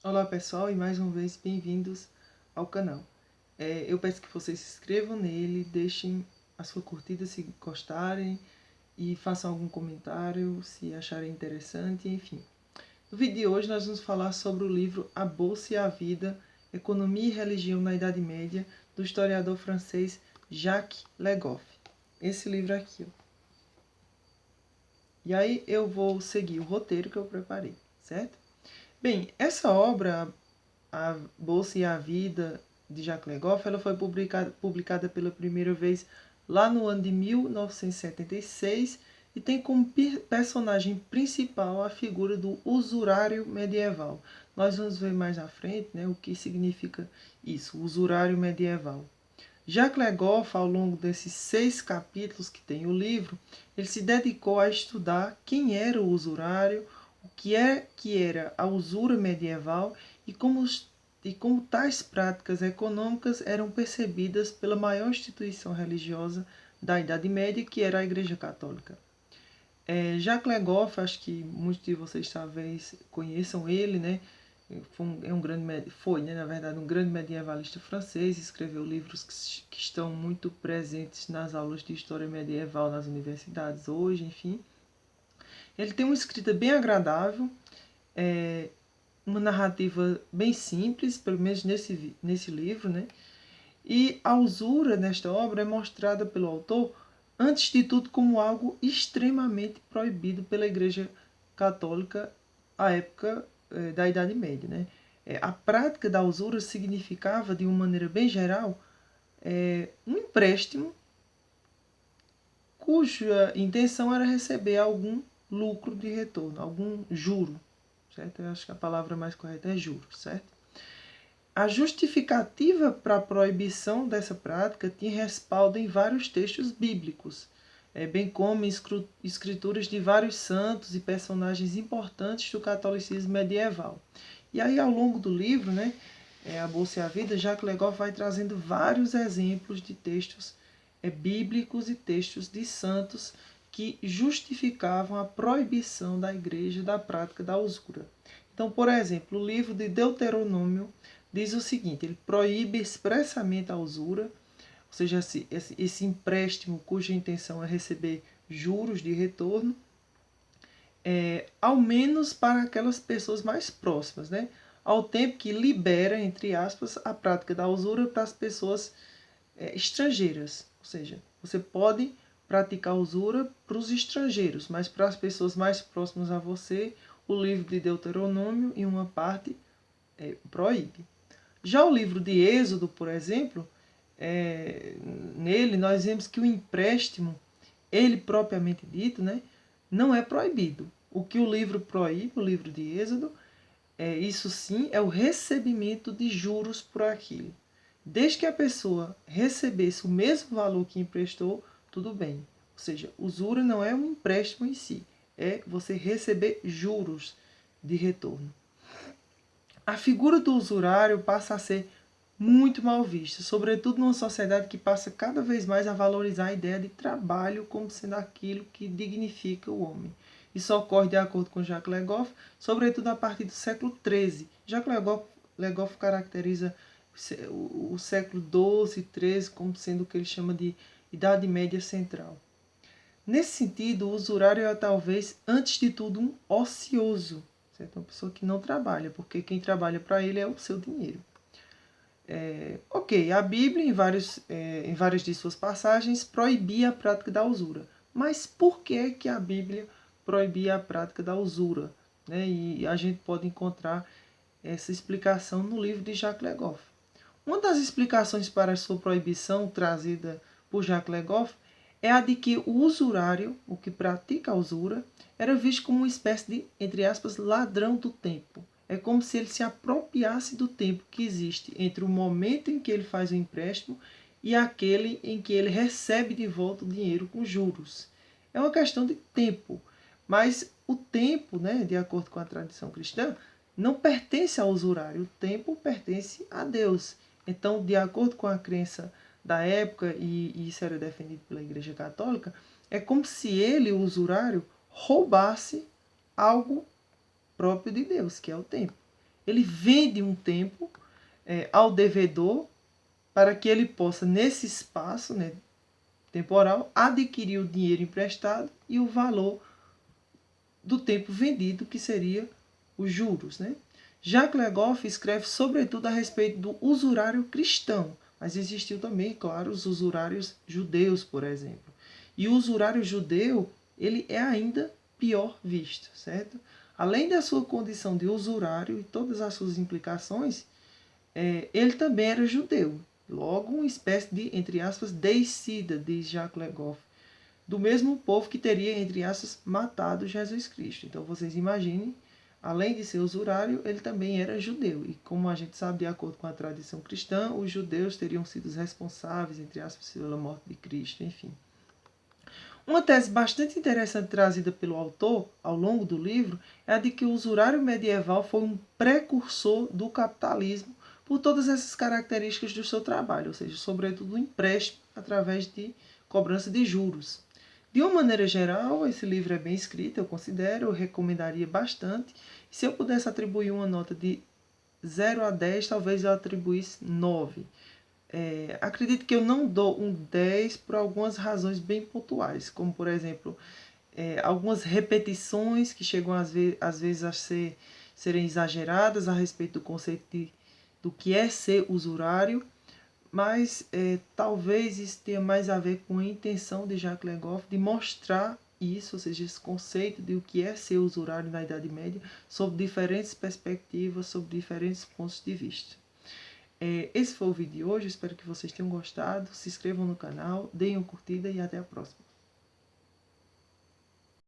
Olá pessoal, e mais uma vez bem-vindos ao canal. Eu peço que vocês se inscrevam nele, deixem a sua curtida se gostarem e façam algum comentário se acharem interessante, enfim. No vídeo de hoje nós vamos falar sobre o livro A Bolsa e a Vida, Economia e Religião na Idade Média, do historiador francês Jacques Le Goff. Esse livro aqui, ó. E aí eu vou seguir o roteiro que eu preparei, certo? Bem, essa obra, A Bolsa e a Vida, de Jacques Le Goff, ela foi publicada pela primeira vez lá no ano de 1976 e tem como personagem principal a figura do usurário medieval. Nós vamos ver mais à frente, né, o que significa isso, usurário medieval. Jacques Le Goff, ao longo desses 6 capítulos que tem o livro, ele se dedicou a estudar quem era o usurário, o que era a usura medieval e como tais práticas econômicas eram percebidas pela maior instituição religiosa da Idade Média, que era a Igreja Católica. Jacques Le Goff, acho que muitos de vocês talvez conheçam ele, né? Foi, né, na verdade, um grande medievalista francês, escreveu livros que estão muito presentes nas aulas de história medieval nas universidades hoje, enfim. Ele tem uma escrita bem agradável, uma narrativa bem simples, pelo menos nesse livro, né? E a usura nesta obra é mostrada pelo autor, antes de tudo, como algo extremamente proibido pela Igreja Católica à época da Idade Média. Né? A prática da usura significava, de uma maneira bem geral, um empréstimo cuja intenção era receber algum lucro de retorno, algum juro. Certo? Eu acho que a palavra mais correta é juro, certo? A justificativa para a proibição dessa prática tinha respaldo em vários textos bíblicos, bem como em escrituras de vários santos e personagens importantes do catolicismo medieval. E aí, ao longo do livro, né, A Bolsa e a Vida, Jacques Le Goff vai trazendo vários exemplos de textos bíblicos e textos de santos que justificavam a proibição da igreja da prática da usura. Então, por exemplo, o livro de Deuteronômio diz o seguinte: ele proíbe expressamente a usura, ou seja, esse empréstimo cuja intenção é receber juros de retorno, ao menos para aquelas pessoas mais próximas, né? Ao tempo que libera, entre aspas, a prática da usura para as pessoas estrangeiras. Ou seja, você pode praticar usura para os estrangeiros, mas para as pessoas mais próximas a você, o livro de Deuteronômio, em uma parte, proíbe. Já o livro de Êxodo, por exemplo, nele nós vemos que o empréstimo, ele propriamente dito, né, não é proibido. O que o livro proíbe, o livro de Êxodo, isso sim é o recebimento de juros por aquilo. Desde que a pessoa recebesse o mesmo valor que emprestou, tudo bem. Ou seja, usura não é um empréstimo em si, é você receber juros de retorno. A figura do usurário passa a ser muito mal vista, sobretudo numa sociedade que passa cada vez mais a valorizar a ideia de trabalho como sendo aquilo que dignifica o homem. Isso ocorre, de acordo com Jacques Le Goff, sobretudo a partir do século XIII. Jacques Le Goff caracteriza o século XII e XIII como sendo o que ele chama de Idade Média Central. Nesse sentido, o usurário é talvez, antes de tudo, um ocioso, certo? Uma pessoa que não trabalha, porque quem trabalha para ele é o seu dinheiro. Ok, a Bíblia, em várias de suas passagens, proibia a prática da usura. Mas por que a Bíblia proibia a prática da usura? Né? E a gente pode encontrar essa explicação no livro de Jacques Le Goff. Uma das explicações para a sua proibição trazida por Jacques Le Goff é a de que o usurário, o que pratica a usura, era visto como uma espécie de, entre aspas, ladrão do tempo. É como se ele se apropriasse do tempo que existe entre o momento em que ele faz o empréstimo e aquele em que ele recebe de volta o dinheiro com juros. É uma questão de tempo, mas o tempo, né, de acordo com a tradição cristã, não pertence ao usurário, o tempo pertence a Deus. Então, de acordo com a crença da época, e isso era defendido pela Igreja Católica, é como se ele, o usurário, roubasse algo próprio de Deus, que é o tempo. ele vende um tempo ao devedor para que ele possa, nesse espaço, né, temporal, adquirir o dinheiro emprestado e o valor do tempo vendido, que seria os juros, né? Jacques Legoff escreve sobretudo a respeito do usurário cristão, mas existiu também, claro, os usurários judeus, por exemplo. E o usurário judeu, ele é ainda pior visto, certo? Além da sua condição de usurário e todas as suas implicações, ele também era judeu. Logo, uma espécie de, entre aspas, deicida, diz Jacques Legoff, do mesmo povo que teria, entre aspas, matado Jesus Cristo. Então, vocês imaginem, além de ser usurário, ele também era judeu. E como a gente sabe, de acordo com a tradição cristã, os judeus teriam sido os responsáveis, entre aspas, pela morte de Cristo, enfim. Uma tese bastante interessante trazida pelo autor ao longo do livro é a de que o usurário medieval foi um precursor do capitalismo por todas essas características do seu trabalho, ou seja, sobretudo o empréstimo através de cobrança de juros. De uma maneira geral, esse livro é bem escrito, eu considero, eu recomendaria bastante. Se eu pudesse atribuir uma nota de 0 a 10, talvez eu atribuísse 9. Acredito que eu não dou um 10 por algumas razões bem pontuais, como, por exemplo, algumas repetições que chegam às vezes a serem exageradas a respeito do conceito do que é ser usurário, mas talvez isso tenha mais a ver com a intenção de Jacques Legoff de mostrar isso, ou seja, esse conceito de o que é ser usurário na Idade Média, sob diferentes perspectivas, sob diferentes pontos de vista. Esse foi o vídeo de hoje, espero que vocês tenham gostado, se inscrevam no canal, deem uma curtida e até a próxima.